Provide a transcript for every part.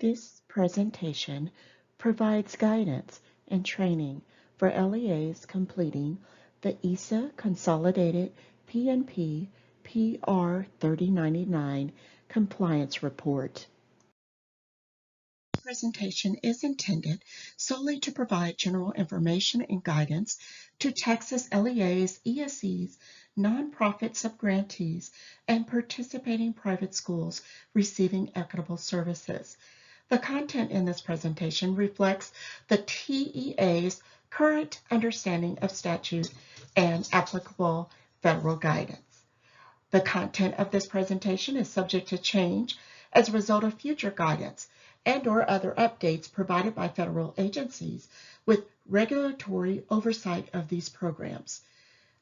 This presentation provides guidance and training for LEAs completing the ESSA Consolidated PNP PR3099 Compliance Report. This presentation is intended solely to provide general information and guidance to Texas LEAs, ESCs, nonprofit subgrantees, and participating private schools receiving equitable services. The content in this presentation reflects the TEA's current understanding of statute and applicable federal guidance. The content of this presentation is subject to change as a result of future guidance and/or other updates provided by federal agencies with regulatory oversight of these programs.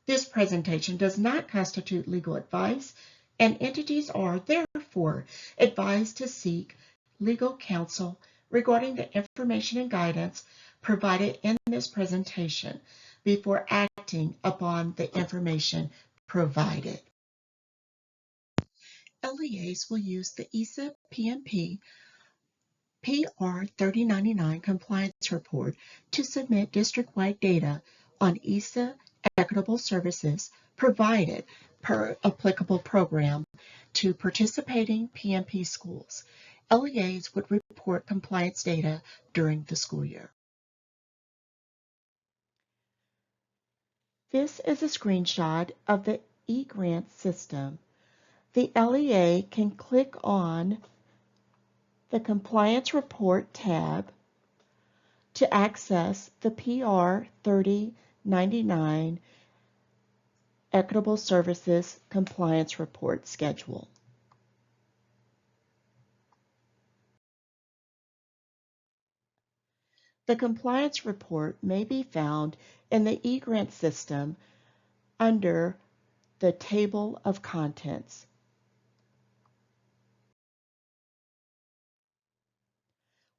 This presentation does not constitute legal advice, and entities are therefore advised to seek legal counsel regarding the information and guidance provided in this presentation before acting upon the information provided. LEAs will use the ESSA PNP PR3099 compliance report to submit district-wide data on ESSA equitable services provided per applicable program to participating PNP schools. LEAs would report compliance data during the school year. This is a screenshot of the eGrant system. The LEA can click on the Compliance Report tab to access the PR3099 Equitable Services Compliance Report schedule. The compliance report may be found in the eGrant system under the Table of Contents.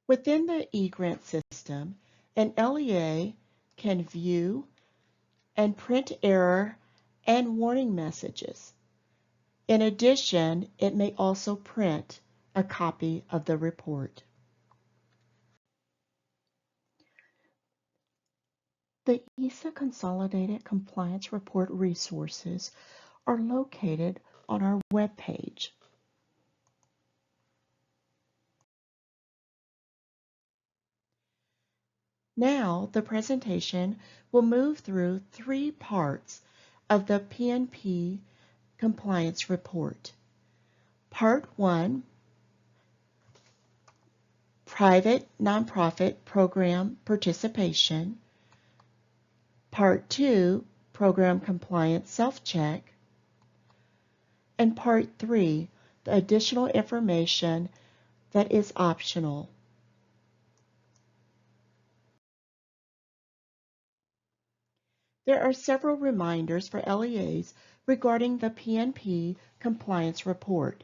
Within the eGrant system, an LEA can view and print error and warning messages. In addition, it may also print a copy of the report. The ESSA Consolidated Compliance Report resources are located on our webpage. Now, the presentation will move through three parts of the PNP Compliance Report. Part 1, Private Nonprofit Program Participation. Part 2, Program Compliance Self-Check. And Part 3, the additional information that is optional. There are several reminders for LEAs regarding the PNP Compliance Report.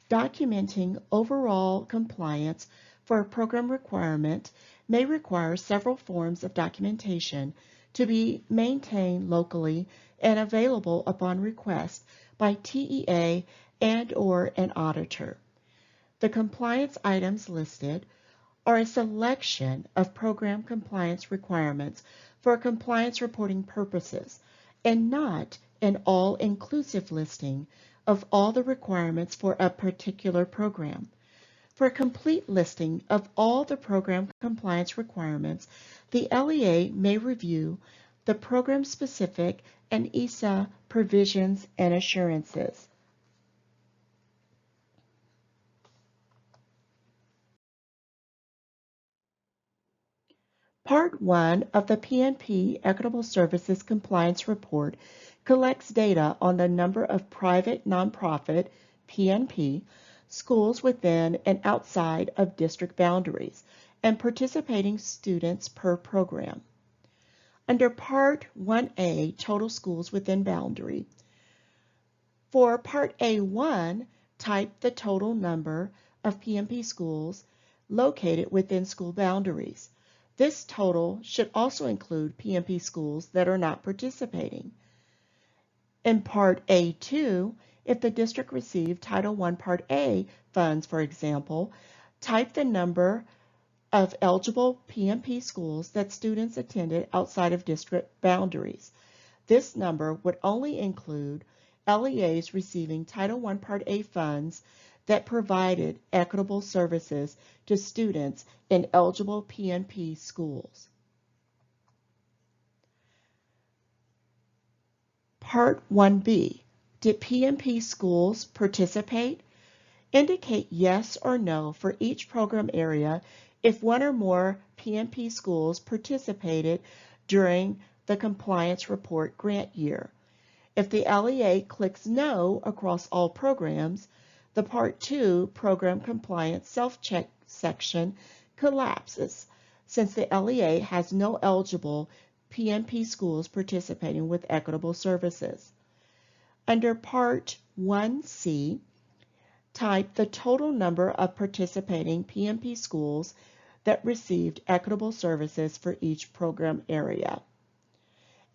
Documenting overall compliance for a program requirement may require several forms of documentation to be maintained locally and available upon request by TEA and/or an auditor. The compliance items listed are a selection of program compliance requirements for compliance reporting purposes and not an all-inclusive listing of all the requirements for a particular program. For a complete listing of all the program compliance requirements, the LEA may review the program-specific and ESSA provisions and assurances. Part 1 of the PNP Equitable Services Compliance Report collects data on the number of private nonprofit PNP schools within and outside of district boundaries and participating students per program. Under Part 1A, Total Schools Within Boundary, for Part A1, type the total number of PNP schools located within school boundaries. This total should also include PNP schools that are not participating. In Part A2, if the district received Title I Part A funds, for example, type the number of eligible PNP schools that students attended outside of district boundaries. This number would only include LEAs receiving Title I Part A funds that provided equitable services to students in eligible PNP schools. Part 1B. Did PNP schools participate? Indicate yes or no for each program area if one or more PNP schools participated during the compliance report grant year. If the LEA clicks no across all programs, the Part 2 Program Compliance Self-Check section collapses since the LEA has no eligible PNP schools participating with equitable services. Under Part 1C, type the total number of participating PNP schools that received equitable services for each program area.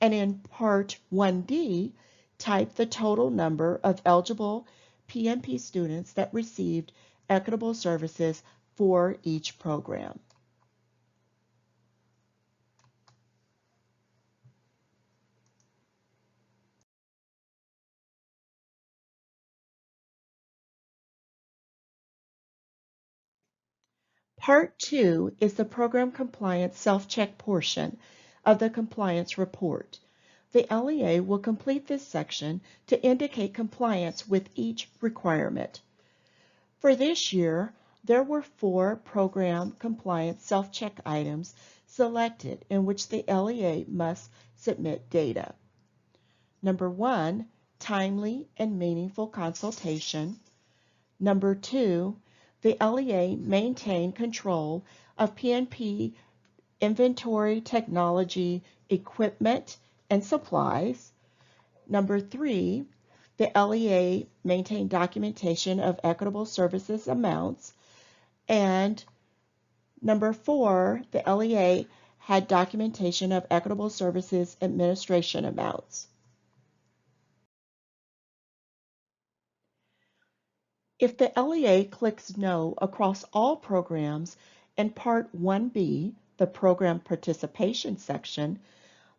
And in Part 1D, type the total number of eligible PNP students that received equitable services for each program. Part 2 is the program compliance self-check portion of the compliance report. The LEA will complete this section to indicate compliance with each requirement. For this year, there were 4 program compliance self-check items selected in which the LEA must submit data. Number 1, timely and meaningful consultation. Number 2, the LEA maintain control of PNP inventory, technology, equipment, and supplies. Number 3, the LEA maintain documentation of equitable services amounts. And number 4, the LEA had documentation of equitable services administration amounts. If the LEA clicks no across all programs in Part 1B, the Program Participation section,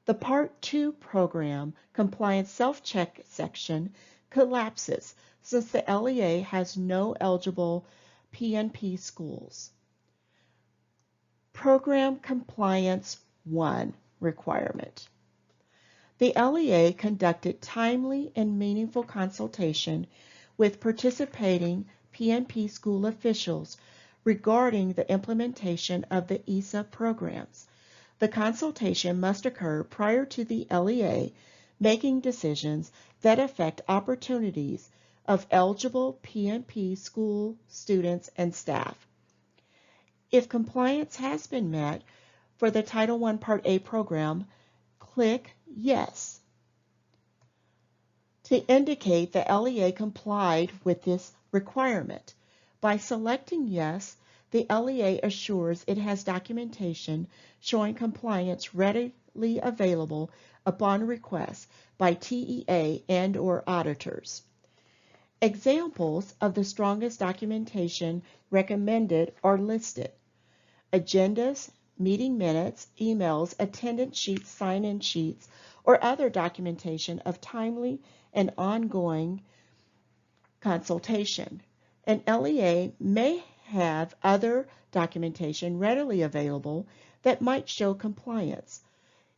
the Part 2 Program Compliance Self-Check section collapses since the LEA has no eligible PNP schools. Program Compliance 1 requirement. The LEA conducted timely and meaningful consultation with participating PNP school officials regarding the implementation of the ESSA programs. The consultation must occur prior to the LEA making decisions that affect opportunities of eligible PNP school students and staff. If compliance has been met for the Title I Part A program, click Yes to indicate the LEA complied with this requirement. By selecting Yes, the LEA assures it has documentation showing compliance readily available upon request by TEA and/or auditors. Examples of the strongest documentation recommended are listed: agendas, meeting minutes, emails, attendance sheets, sign-in sheets, or other documentation of timely and ongoing consultation. An LEA may have other documentation readily available that might show compliance.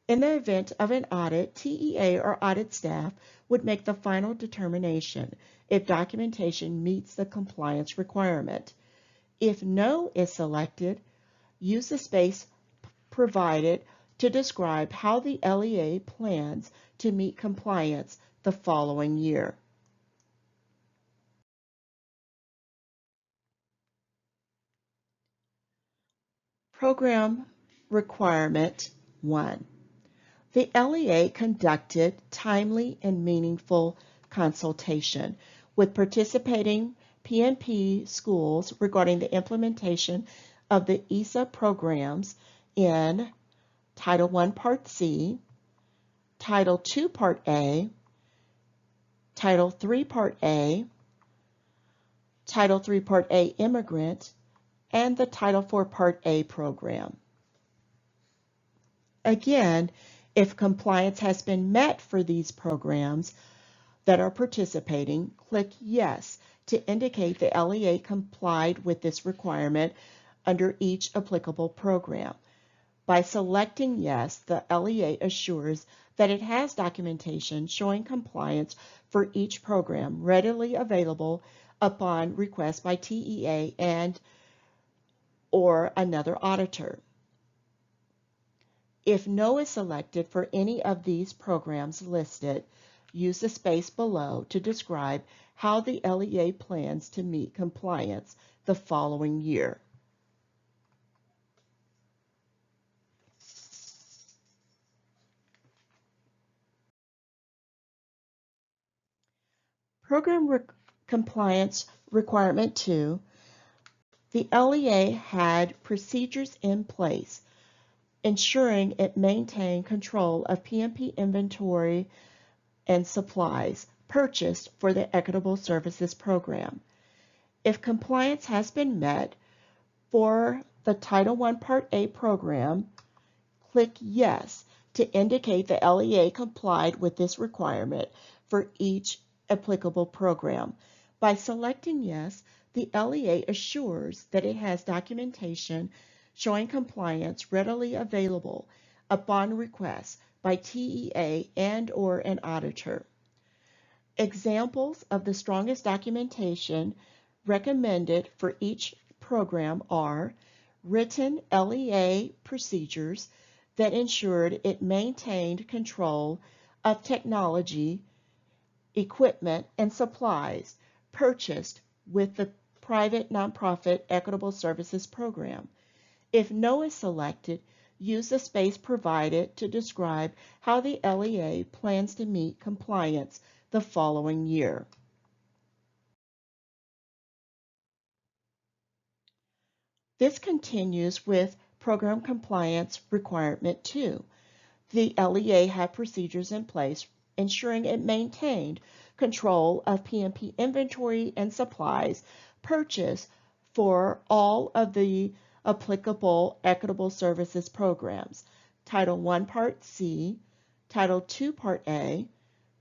In the event of an audit, TEA or audit staff would make the final determination if documentation meets the compliance requirement. If no is selected, use the space provided to describe how the LEA plans to meet compliance the following year. Program Requirement 1. The LEA conducted timely and meaningful consultation with participating PNP schools regarding the implementation of the ESSA programs in Title I Part C, Title II Part A, Title III Part A, Title III Part A Immigrant, and the Title IV Part A program. Again, if compliance has been met for these programs that are participating, click Yes to indicate the LEA complied with this requirement under each applicable program. By selecting Yes, the LEA assures that it has documentation showing compliance for each program readily available upon request by TEA and or another auditor. If No is selected for any of these programs listed, use the space below to describe how the LEA plans to meet compliance the following year. Compliance Requirement 2, the LEA had procedures in place ensuring it maintained control of PNP inventory and supplies purchased for the Equitable Services Program. If compliance has been met for the Title I Part A program, click Yes to indicate the LEA complied with this requirement for each applicable program. By selecting Yes, the LEA assures that it has documentation showing compliance readily available upon request by TEA and or an auditor. Examples of the strongest documentation recommended for each program are written LEA procedures that ensured it maintained control of technology, equipment, and supplies purchased with the private nonprofit Equitable Services Program. If No is selected, use the space provided to describe how the LEA plans to meet compliance the following year. This continues with Program Compliance Requirement 2. The LEA had procedures in place ensuring it maintained control of PNP inventory and supplies purchased for all of the applicable Equitable Services programs, Title I Part C, Title II Part A,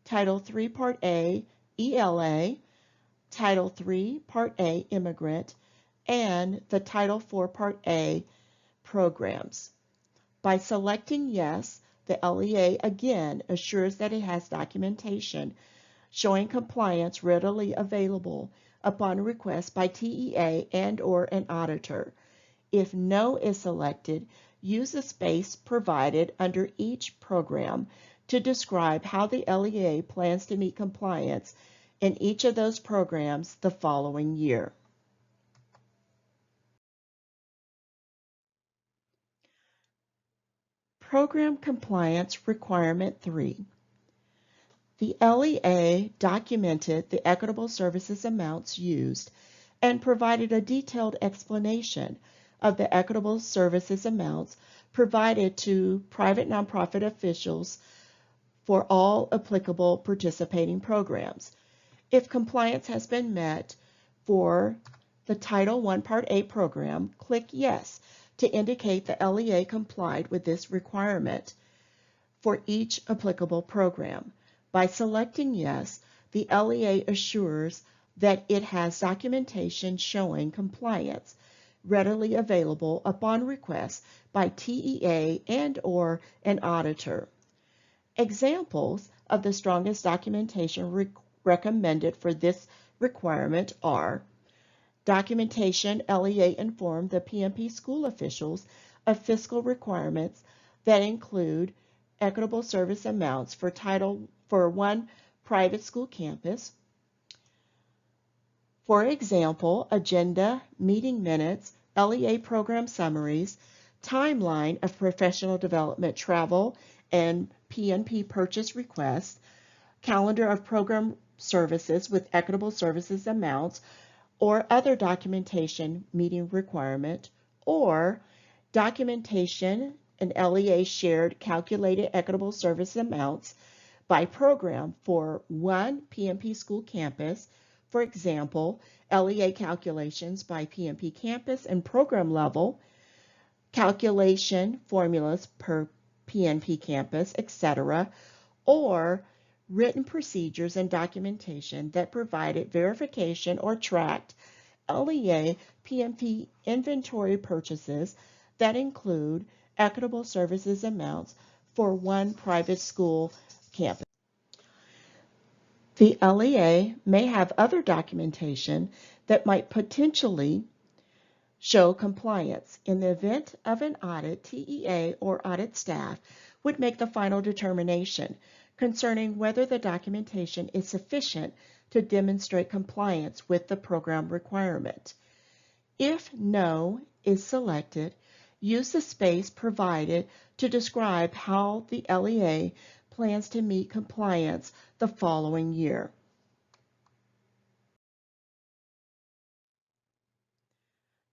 Title III Part A, ELA, Title III Part A Immigrant, and the Title IV Part A programs. By selecting Yes, the LEA again assures that it has documentation showing compliance readily available upon request by TEA and or an auditor. If No is selected, use the space provided under each program to describe how the LEA plans to meet compliance in each of those programs the following year. Program Compliance Requirement 3. The LEA documented the Equitable Services amounts used and provided a detailed explanation of the Equitable Services amounts provided to private nonprofit officials for all applicable participating programs. If compliance has been met for the Title I Part A program, click Yes to indicate the LEA complied with this requirement for each applicable program. By selecting Yes, the LEA assures that it has documentation showing compliance readily available upon request by TEA and or an auditor. Examples of the strongest documentation recommended for this requirement are documentation LEA informed the PNP school officials of fiscal requirements that include equitable service amounts for one private school campus. For example, agenda, meeting minutes, LEA program summaries, timeline of professional development travel and PNP purchase requests, calendar of program services with equitable services amounts, or other documentation meeting requirement, or documentation and LEA shared calculated equitable service amounts by program for one PNP school campus, For example, LEA calculations by PNP campus and program level, calculation formulas per PNP campus, etc., or written procedures and documentation that provided verification or tracked LEA PNP inventory purchases that include equitable services amounts for one private school campus. The LEA may have other documentation that might potentially show compliance. In the event of an audit, TEA or audit staff would make the final determination concerning whether the documentation is sufficient to demonstrate compliance with the program requirement. If no is selected, use the space provided to describe how the LEA plans to meet compliance the following year.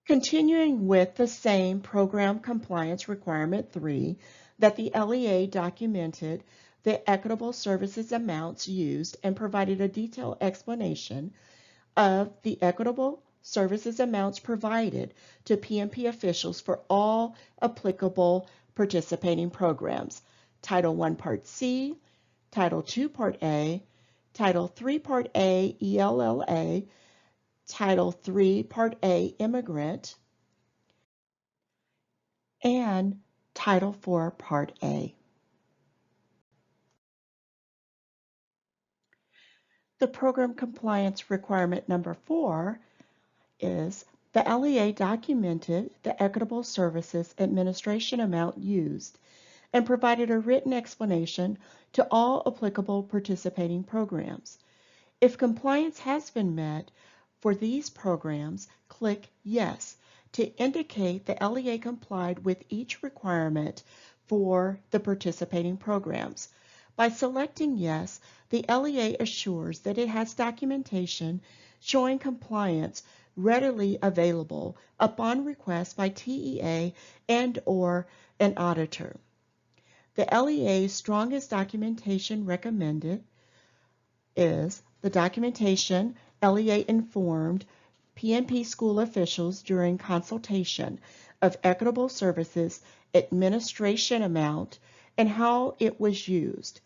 Continuing with the same program compliance requirement 3, that the LEA documented the equitable services amounts used and provided a detailed explanation of the equitable services amounts provided to PNP officials for all applicable participating programs. Title I Part C, Title II Part A, Title III Part A ELLA, Title III Part A Immigrant, and Title IV Part A. The program compliance requirement number 4 is the LEA documented the equitable services administration amount used and provided a written explanation to all applicable participating programs. If compliance has been met for these programs, click Yes to indicate the LEA complied with each requirement for the participating programs. By selecting Yes, the LEA assures that it has documentation showing compliance readily available upon request by TEA and/or an auditor. The LEA's strongest documentation recommended is the documentation LEA informed PNP school officials during consultation of equitable services administration amount and how it was used.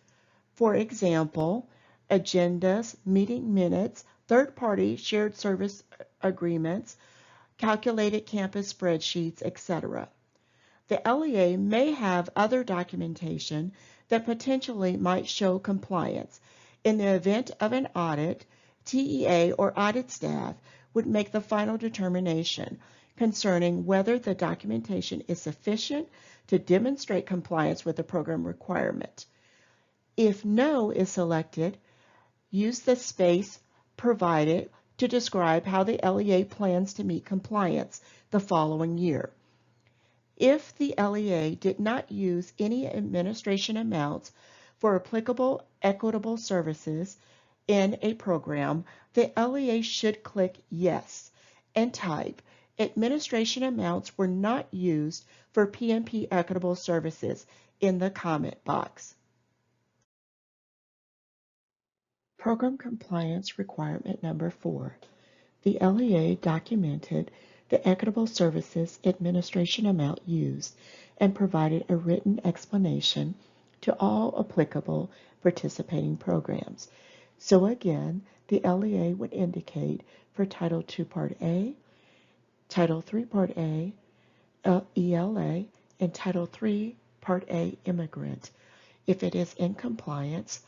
For example, agendas, meeting minutes, third-party shared service agreements, calculated campus spreadsheets, etc. The LEA may have other documentation that potentially might show compliance. In the event of an audit, TEA or audit staff would make the final determination concerning whether the documentation is sufficient to demonstrate compliance with the program requirement. If no is selected, use the space provided to describe how the LEA plans to meet compliance the following year. If the LEA did not use any administration amounts for applicable equitable services in a program, the LEA should click Yes and type administration amounts were not used for PNP equitable services in the comment box. Program compliance requirement number 4. The LEA documented the equitable services administration amount used and provided a written explanation to all applicable participating programs. So again, the LEA would indicate for Title II Part A, Title III Part A, ELA, and Title III Part A Immigrant if it is in compliance,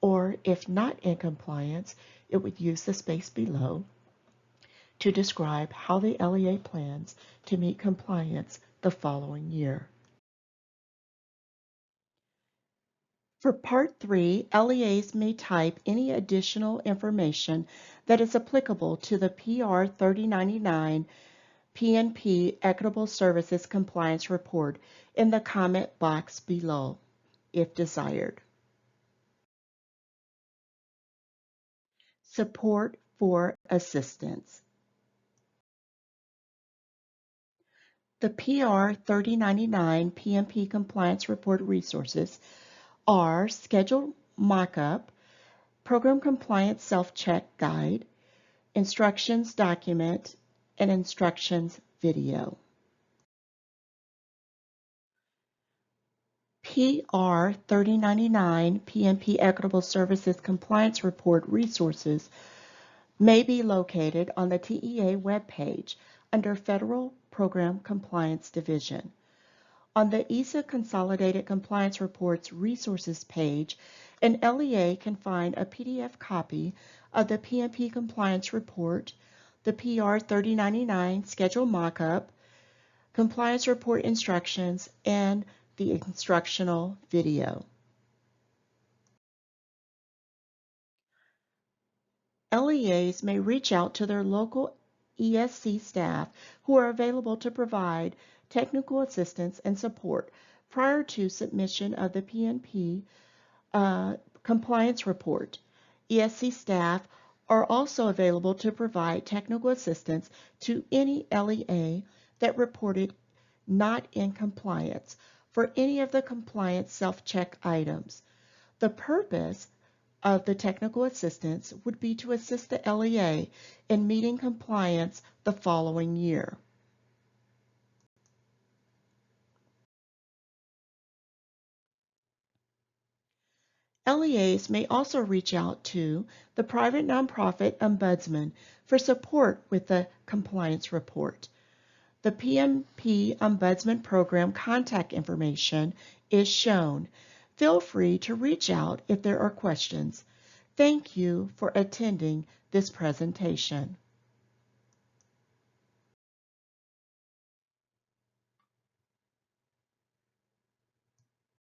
or if not in compliance, it would use the space below to describe how the LEA plans to meet compliance the following year. For Part 3, LEAs may type any additional information that is applicable to the PR3099 PNP Equitable Services Compliance Report in the comment box below, if desired. Support for assistance. The PR3099 PNP Compliance Report resources are Schedule Mockup, Program Compliance Self-Check Guide, instructions document, and instructions video. PR3099 PNP Equitable Services Compliance Report resources may be located on the TEA webpage under Federal Program Compliance Division. On the ESSA Consolidated Compliance Reports Resources page, an LEA can find a PDF copy of the PNP Compliance Report, the PR3099 Schedule Mockup, Compliance Report Instructions, and the instructional video. LEAs may reach out to their local ESC staff who are available to provide technical assistance and support prior to submission of the PNP compliance report. ESC staff are also available to provide technical assistance to any LEA that reported not in compliance for any of the compliance self-check items. The purpose of the technical assistance would be to assist the LEA in meeting compliance the following year. LEAs may also reach out to the private nonprofit ombudsman for support with the compliance report. The PNP Ombudsman Program contact information is shown. Feel free to reach out if there are questions. Thank you for attending this presentation.